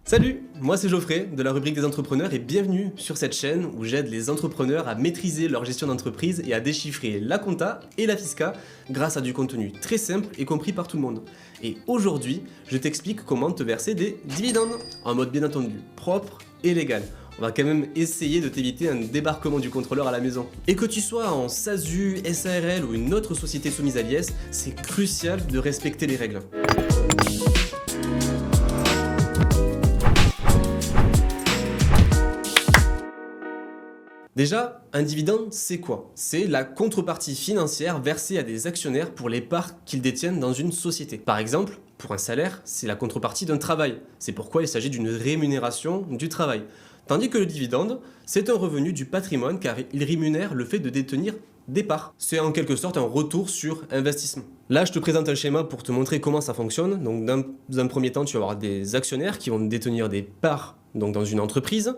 Salut, moi c'est Geoffrey de la rubrique des entrepreneurs et bienvenue sur cette chaîne où j'aide les entrepreneurs à maîtriser leur gestion d'entreprise et à déchiffrer la compta et la fisca grâce à du contenu très simple et compris par tout le monde. Et aujourd'hui, je t'explique comment te verser des dividendes en mode bien entendu propre et légal. On va quand même essayer de t'éviter un débarquement du contrôleur à la maison. Et que tu sois en SASU, SARL ou une autre société soumise à l'IS, c'est crucial de respecter les règles. Déjà, un dividende, c'est quoi? C'est la contrepartie financière versée à des actionnaires pour les parts qu'ils détiennent dans une société. Par exemple, pour un salaire, c'est la contrepartie d'un travail. C'est pourquoi il s'agit d'une rémunération du travail. Tandis que le dividende, c'est un revenu du patrimoine car il rémunère le fait de détenir des parts. C'est en quelque sorte un retour sur investissement. Là, je te présente un schéma pour te montrer comment ça fonctionne. Donc, dans un premier temps, tu vas avoir des actionnaires qui vont détenir des parts dans une entreprise.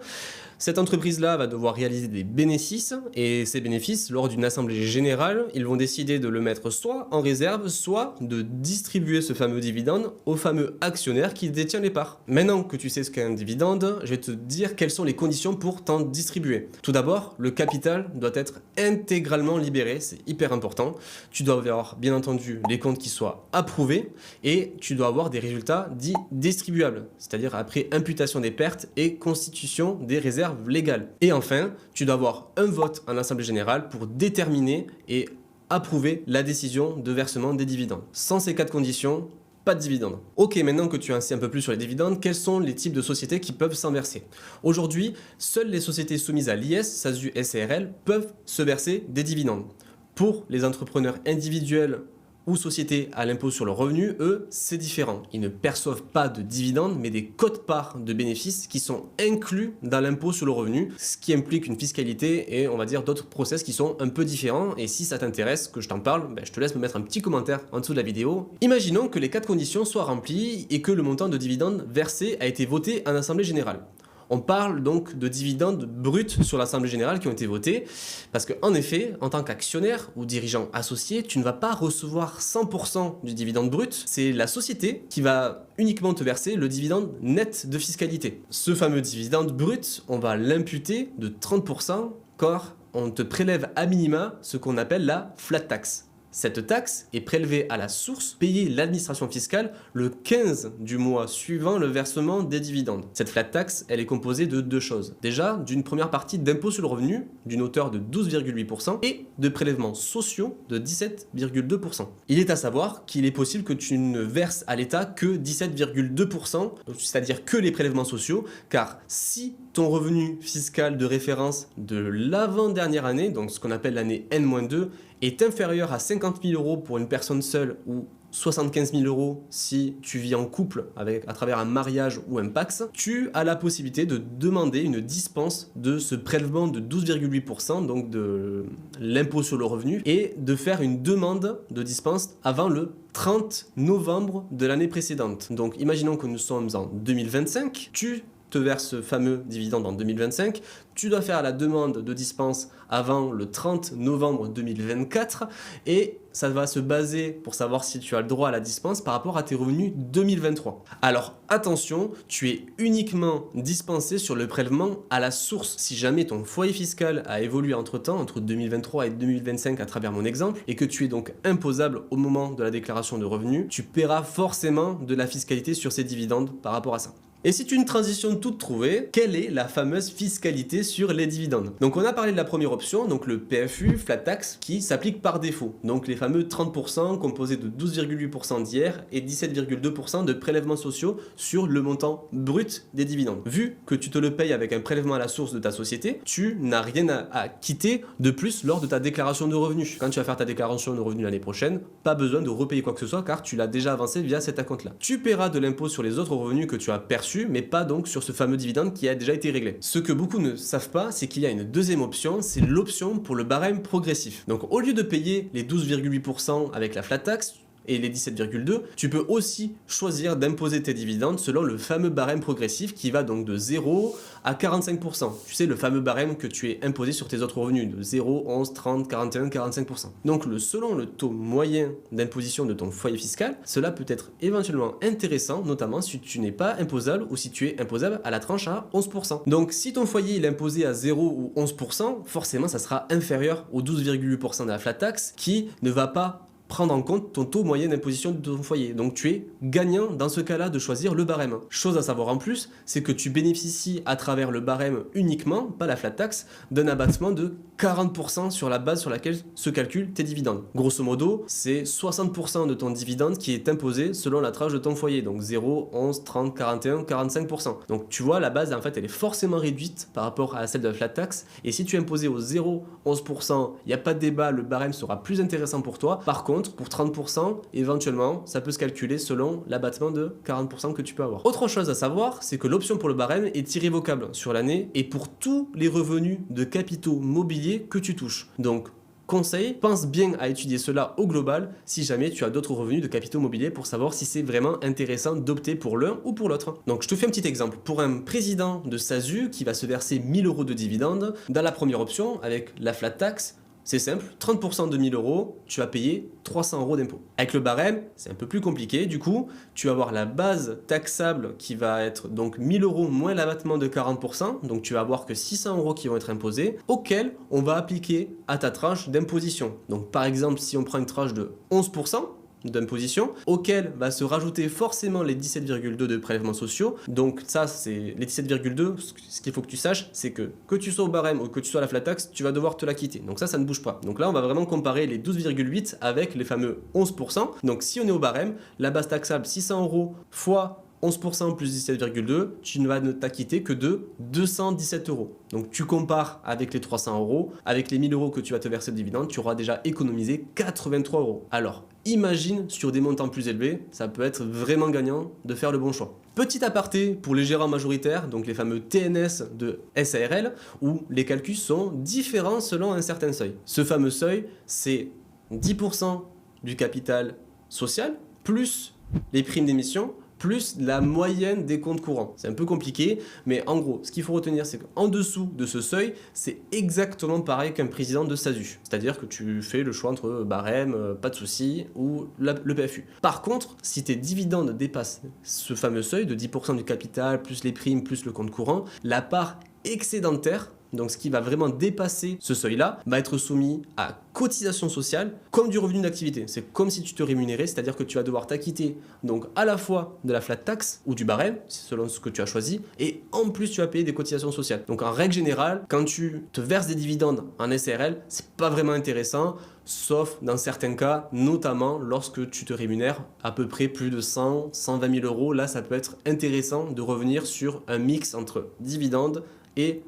Cette entreprise-là va devoir réaliser des bénéfices, et ces bénéfices, lors d'une assemblée générale, ils vont décider de le mettre soit en réserve, soit de distribuer ce fameux dividende au fameux actionnaire qui détient les parts. Maintenant que tu sais ce qu'est un dividende, je vais te dire quelles sont les conditions pour t'en distribuer. Tout d'abord, le capital doit être intégralement libéré, c'est hyper important. Tu dois avoir, bien entendu, les comptes qui soient approuvés, et tu dois avoir des résultats dits distribuables, c'est-à-dire après imputation des pertes et constitution des réserves légales. Et enfin, tu dois avoir un vote en assemblée générale pour déterminer et approuver la décision de versement des dividendes. Sans ces quatre conditions, pas de dividendes. Ok, maintenant que tu en sais un peu plus sur les dividendes, quels sont les types de sociétés qui peuvent s'en verser? Aujourd'hui, seules les sociétés soumises à l'IS, SASU et SARL peuvent se verser des dividendes. Pour les entrepreneurs individuels ou sociétés à l'impôt sur le revenu, eux, c'est différent. Ils ne perçoivent pas de dividendes, mais des quotes-parts de bénéfices qui sont inclus dans l'impôt sur le revenu, ce qui implique une fiscalité et, on va dire, d'autres process qui sont un peu différents. Et si ça t'intéresse que je t'en parle, je te laisse me mettre un petit commentaire en dessous de la vidéo. Imaginons que les quatre conditions soient remplies et que le montant de dividendes versé a été voté en assemblée générale. On parle donc de dividendes bruts sur l'Assemblée Générale qui ont été votés, parce qu'en effet, en tant qu'actionnaire ou dirigeant associé, tu ne vas pas recevoir 100% du dividende brut, c'est la société qui va uniquement te verser le dividende net de fiscalité. Ce fameux dividende brut, on va l'imputer de 30% car on te prélève à minima ce qu'on appelle la flat tax. Cette taxe est prélevée à la source, payée l'administration fiscale le 15 du mois suivant le versement des dividendes. Cette flat tax, elle est composée de deux choses. Déjà, d'une première partie d'impôt sur le revenu, d'une hauteur de 12,8% et de prélèvements sociaux de 17,2%. Il est à savoir qu'il est possible que tu ne verses à l'État que 17,2%, c'est-à-dire que les prélèvements sociaux, car si ton revenu fiscal de référence de l'avant-dernière année, donc ce qu'on appelle l'année N-2, est inférieur à 50 000 € pour une personne seule ou 75 000 € si tu vis en couple à travers un mariage ou un PACS, tu as la possibilité de demander une dispense de ce prélèvement de 12,8%, donc de l'impôt sur le revenu, et de faire une demande de dispense avant le 30 novembre de l'année précédente. Donc imaginons que nous sommes en 2025, tu te verse ce fameux dividende en 2025, tu dois faire la demande de dispense avant le 30 novembre 2024 et ça va se baser pour savoir si tu as le droit à la dispense par rapport à tes revenus 2023. Alors attention, tu es uniquement dispensé sur le prélèvement à la source. Si jamais ton foyer fiscal a évolué entre-temps, entre 2023 et 2025 à travers mon exemple, et que tu es donc imposable au moment de la déclaration de revenus, tu paieras forcément de la fiscalité sur ces dividendes par rapport à ça. Et c'est une transition toute trouvée, quelle est la fameuse fiscalité sur les dividendes? Donc on a parlé de la première option, donc le PFU, flat tax, qui s'applique par défaut. Donc les fameux 30% composés de 12,8% d'IR et 17,2% de prélèvements sociaux sur le montant brut des dividendes. Vu que tu te le payes avec un prélèvement à la source de ta société, tu n'as rien à quitter de plus lors de ta déclaration de revenus. Quand tu vas faire ta déclaration de revenus l'année prochaine, pas besoin de repayer quoi que ce soit car tu l'as déjà avancé via cet acompte-là. Tu paieras de l'impôt sur les autres revenus que tu as perçus, mais pas donc sur ce fameux dividende qui a déjà été réglé. Ce que beaucoup ne savent pas, c'est qu'il y a une deuxième option, c'est l'option pour le barème progressif. Donc au lieu de payer les 12,8% avec la flat tax, et les 17,2, tu peux aussi choisir d'imposer tes dividendes selon le fameux barème progressif qui va donc de 0 à 45%. Tu sais, le fameux barème que tu es imposé sur tes autres revenus, de 0, 11, 30, 41, 45%. Donc selon le taux moyen d'imposition de ton foyer fiscal, cela peut être éventuellement intéressant, notamment si tu n'es pas imposable ou si tu es imposable à la tranche à 11%. Donc si ton foyer il est imposé à 0 ou 11%, forcément ça sera inférieur aux 12,8% de la flat tax qui ne va pas prendre en compte ton taux moyen d'imposition de ton foyer. Donc tu es gagnant dans ce cas-là de choisir le barème. Chose à savoir en plus, c'est que tu bénéficies à travers le barème uniquement, pas la flat tax, d'un abattement de 40% sur la base sur laquelle se calculent tes dividendes. Grosso modo, c'est 60% de ton dividende qui est imposé selon la tranche de ton foyer. Donc 0, 11, 30, 41, 45%. Donc tu vois, la base en fait elle est forcément réduite par rapport à celle de la flat tax. Et si tu es imposé au 0, 11%, il n'y a pas de débat, le barème sera plus intéressant pour toi. Par contre, pour 30%, éventuellement, ça peut se calculer selon l'abattement de 40% que tu peux avoir. Autre chose à savoir, c'est que l'option pour le barème est irrévocable sur l'année et pour tous les revenus de capitaux mobiliers que tu touches. Donc, conseil, pense bien à étudier cela au global si jamais tu as d'autres revenus de capitaux mobiliers pour savoir si c'est vraiment intéressant d'opter pour l'un ou pour l'autre. Donc je te fais un petit exemple. Pour un président de SASU qui va se verser 1000 euros de dividendes, dans la première option, avec la flat tax, c'est simple, 30% de 1000 euros, tu vas payer 300 euros d'impôt. Avec le barème, c'est un peu plus compliqué. Du coup, tu vas avoir la base taxable qui va être donc 1000 euros moins l'abattement de 40%. Donc tu vas avoir que 600 euros qui vont être imposés, auxquels on va appliquer à ta tranche d'imposition. Donc par exemple, si on prend une tranche de 11%, d'imposition, auquel va se rajouter forcément les 17,2 de prélèvements sociaux. Donc ça, c'est les 17,2, ce qu'il faut que tu saches, c'est que tu sois au barème ou que tu sois à la flat tax, tu vas devoir te la quitter. Donc ça ne bouge pas. Donc là, on va vraiment comparer les 12,8 avec les fameux 11%. Donc si on est au barème, la base taxable 600 euros fois 11% plus 17,2, tu ne vas t'acquitter que de 217 euros. Donc tu compares avec les 300 euros, avec les 1000 euros que tu vas te verser de dividende, tu auras déjà économisé 83 euros. Alors, imagine sur des montants plus élevés, ça peut être vraiment gagnant de faire le bon choix. Petit aparté pour les gérants majoritaires, donc les fameux TNS de SARL, où les calculs sont différents selon un certain seuil. Ce fameux seuil, c'est 10% du capital social, plus les primes d'émission, plus la moyenne des comptes courants. C'est un peu compliqué, mais en gros, ce qu'il faut retenir, c'est qu'en dessous de ce seuil, c'est exactement pareil qu'un président de SASU. C'est-à-dire que tu fais le choix entre barème, pas de souci, ou le PFU. Par contre, si tes dividendes dépassent ce fameux seuil de 10% du capital, plus les primes, plus le compte courant, la part excédentaire, donc ce qui va vraiment dépasser ce seuil-là, va être soumis à cotisation sociale comme du revenu d'activité. C'est comme si tu te rémunérais, c'est-à-dire que tu vas devoir t'acquitter donc à la fois de la flat tax ou du barème, selon ce que tu as choisi, et en plus tu vas payer des cotisations sociales. Donc en règle générale, quand tu te verses des dividendes en SARL, c'est pas vraiment intéressant, sauf dans certains cas, notamment lorsque tu te rémunères à peu près plus de 100, 120 000 euros. Là, ça peut être intéressant de revenir sur un mix entre dividendes et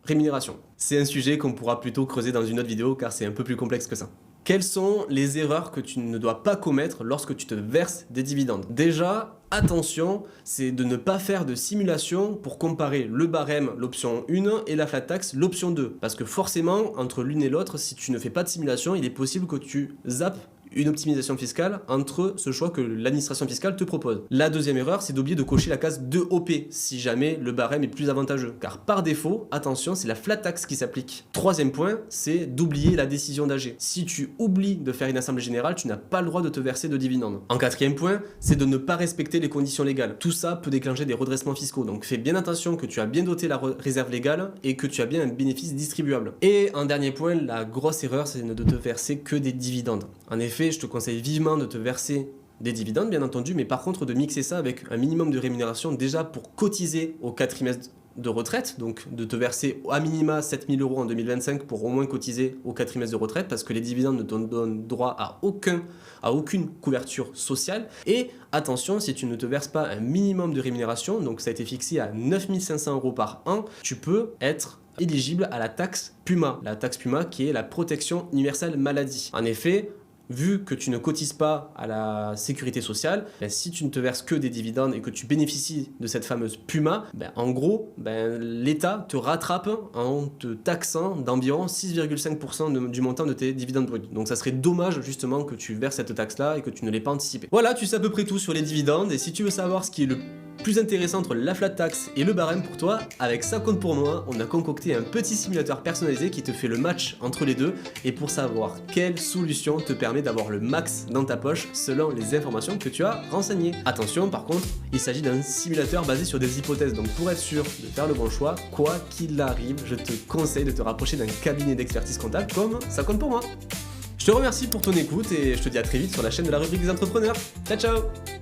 rémunération. C'est un sujet qu'on pourra plutôt creuser dans une autre vidéo car c'est un peu plus complexe que ça. Quelles sont les erreurs que tu ne dois pas commettre lorsque tu te verses des dividendes? Déjà, attention, c'est de ne pas faire de simulation pour comparer le barème, l'option 1, et la flat tax, l'option 2. Parce que forcément, entre l'une et l'autre, si tu ne fais pas de simulation, il est possible que tu zappes une optimisation fiscale entre ce choix que l'administration fiscale te propose. La deuxième erreur, c'est d'oublier de cocher la case 2OP si jamais le barème est plus avantageux. Car par défaut, attention, c'est la flat tax qui s'applique. Troisième point, c'est d'oublier la décision d'AG. Si tu oublies de faire une assemblée générale, tu n'as pas le droit de te verser de dividendes. En quatrième point, c'est de ne pas respecter les conditions légales. Tout ça peut déclencher des redressements fiscaux. Donc fais bien attention que tu as bien doté la réserve légale et que tu as bien un bénéfice distribuable. Et en dernier point, la grosse erreur, c'est de te verser que des dividendes. En effet, je te conseille vivement de te verser des dividendes, bien entendu, mais par contre de mixer ça avec un minimum de rémunération déjà pour cotiser au 4 trimestres de retraite, donc de te verser à minima 7 000 euros en 2025 pour au moins cotiser au 4 trimestres de retraite parce que les dividendes ne te donnent droit à aucune couverture sociale. Et attention, si tu ne te verses pas un minimum de rémunération, donc ça a été fixé à 9 500 euros par an, tu peux être éligible à la taxe PUMA. La taxe PUMA qui est la protection universelle maladie. En effet, vu que tu ne cotises pas à la sécurité sociale, si tu ne te verses que des dividendes et que tu bénéficies de cette fameuse PUMA, en gros, l'État te rattrape en te taxant d'environ 6,5% du montant de tes dividendes bruts. Donc ça serait dommage justement que tu verses cette taxe-là et que tu ne l'aies pas anticipé. Voilà, tu sais à peu près tout sur les dividendes, et si tu veux savoir ce qui est le plus intéressant entre la flat tax et le barème pour toi, avec Ça compte pour moi, on a concocté un petit simulateur personnalisé qui te fait le match entre les deux, et pour savoir quelle solution te permet d'avoir le max dans ta poche selon les informations que tu as renseignées. Attention par contre, il s'agit d'un simulateur basé sur des hypothèses, donc pour être sûr de faire le bon choix, quoi qu'il arrive, je te conseille de te rapprocher d'un cabinet d'expertise comptable comme Ça compte pour moi. Je te remercie pour ton écoute et je te dis à très vite sur la chaîne de la rubrique des entrepreneurs. Ciao ciao.